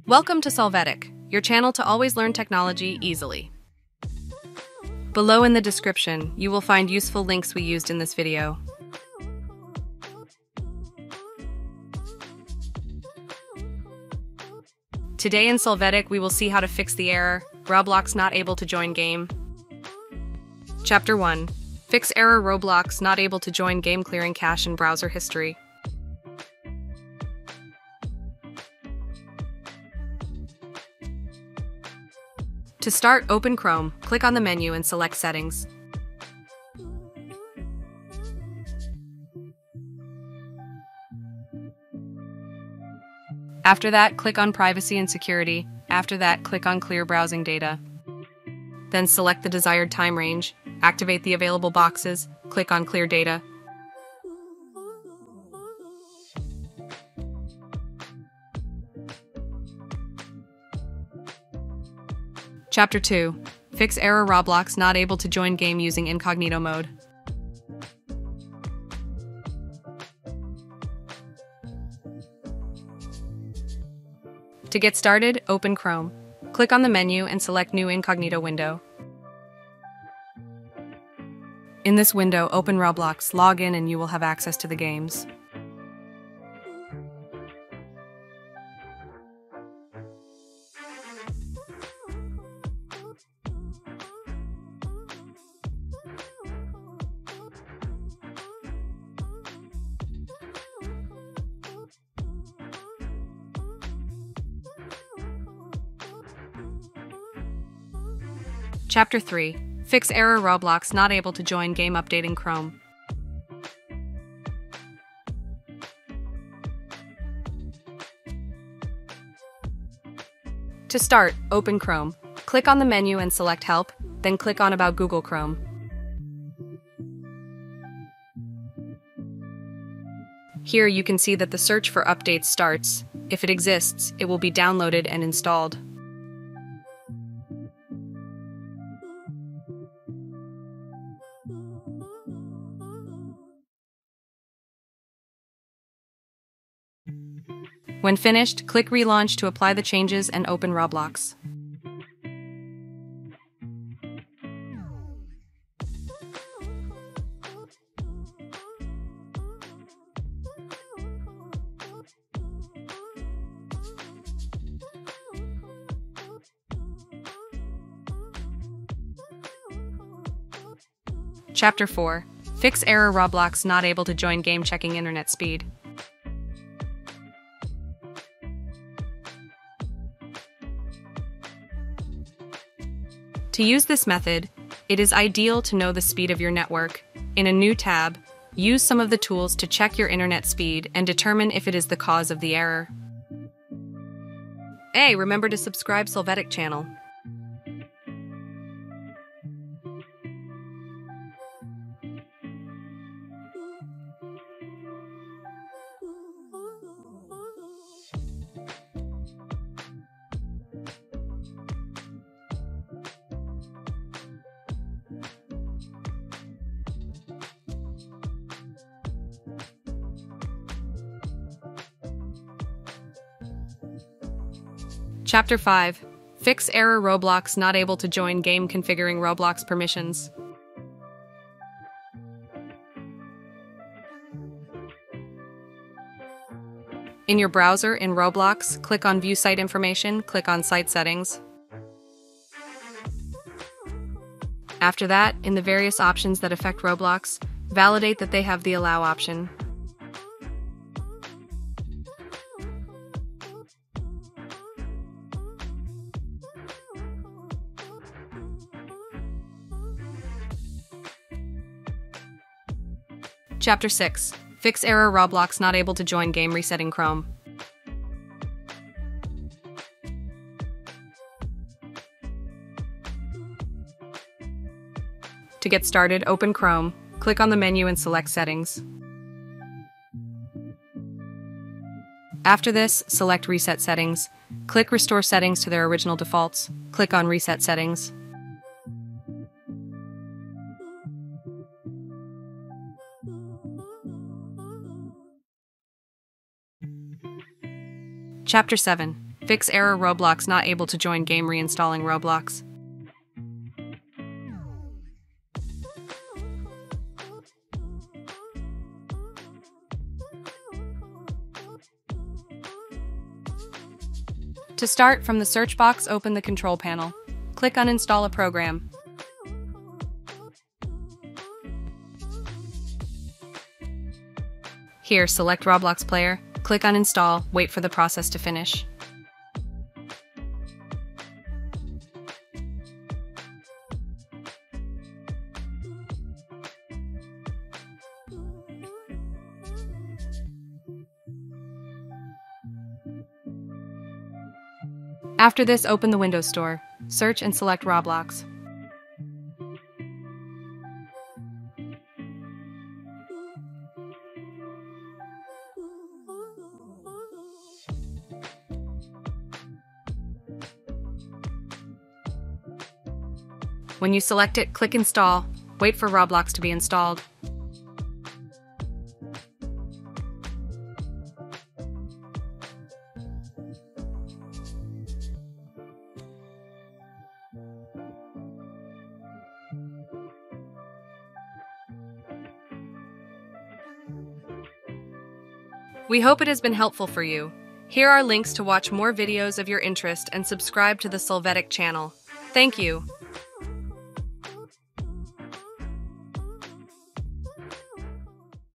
Welcome to Solvetic, your channel to always learn technology easily. Below in the description, you will find useful links we used in this video. Today in Solvetic, we will see how to fix the error, Roblox not able to join game. Chapter 1. Fix error Roblox not able to join game clearing cache in browser history. To start, open Chrome, click on the menu and select Settings. After that, click on Privacy and Security. After that, click on Clear Browsing Data. Then select the desired time range, activate the available boxes, click on Clear Data. Chapter 2. Fix error Roblox not able to join game using incognito mode. To get started, open Chrome. Click on the menu and select New Incognito window. In this window, open Roblox, log in and you will have access to the games. Chapter 3. Fix error Roblox not able to join game update in Chrome. To start, open Chrome. Click on the menu and select Help, then click on About Google Chrome. Here you can see that the search for updates starts. If it exists, it will be downloaded and installed. When finished, click Relaunch to apply the changes and open Roblox. Chapter 4. Fix error Roblox not able to join game checking internet speed. To use this method, it is ideal to know the speed of your network. In a new tab, use some of the tools to check your internet speed and determine if it is the cause of the error. Hey, remember to subscribe Solvetic channel. Chapter 5. Fix error Roblox not able to join game configuring Roblox permissions. In your browser in Roblox, click on View Site Information, click on Site Settings. After that, in the various options that affect Roblox, validate that they have the Allow option. Chapter 6. Fix error Roblox not able to join game resetting Chrome. To get started, open Chrome, click on the menu and select Settings. After this, select Reset Settings. Click Restore Settings to their original defaults. Click on Reset Settings. Chapter 7. Fix error Roblox not able to join game reinstalling Roblox. To start, from the search box, open the control panel. Click on Install a program. Here, select Roblox Player, click on Install, wait for the process to finish. After this, open the Windows Store, search and select Roblox. When you select it, click Install, wait for Roblox to be installed. We hope it has been helpful for you. Here are links to watch more videos of your interest and subscribe to the Solvetic channel. Thank you.